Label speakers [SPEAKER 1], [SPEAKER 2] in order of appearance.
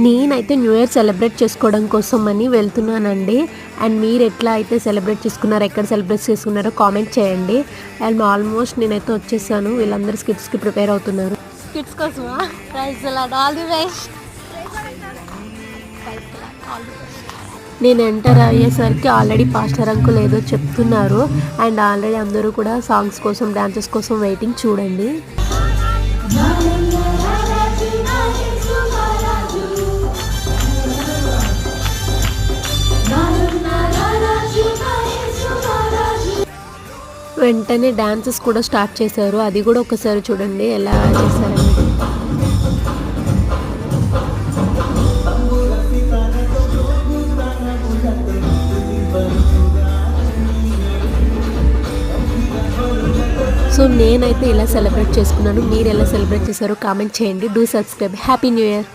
[SPEAKER 1] నేనైతే new year celebrate చేసుకోవడం కోసం అని వెళ్తున్నానండి. అండ్ మీరు ఎట్లా అయితే సెలబ్రేట్ చేసుకున్నారో, ఎక్కడ సెలబ్రేట్ చేసుకున్నారో కామెంట్ చేయండి. అండ్ ఆల్మోస్ట్ నేనైతే వచ్చేసాను. వీళ్ళందరూ స్కిట్స్కి ప్రిపేర్ అవుతున్నారు.
[SPEAKER 2] స్కిట్స్ కోసమా? Prize all the best.
[SPEAKER 1] నేను ఎంటర్ అయ్యేసరికి ఆల్రెడీ పాస్టర్ అంకుల్ ఏదో చెప్తున్నారు. అండ్ ఆల్రెడీ అందరూ కూడా సాంగ్స్ కోసం, డాన్సెస్ కోసం వెయిటింగ్. చూడండి. వెంటనే డాన్సెస్ కూడా స్టార్ట్ చేశారు. అది కూడా ఒకసారి చూడండి ఎలా చేశారని. సో నేనైతే ఇలా సెలబ్రేట్ చేసుకున్నాను. మీరు ఎలా సెలబ్రేట్ చేశారో కామెంట్ చేయండి. Do subscribe. Happy new year.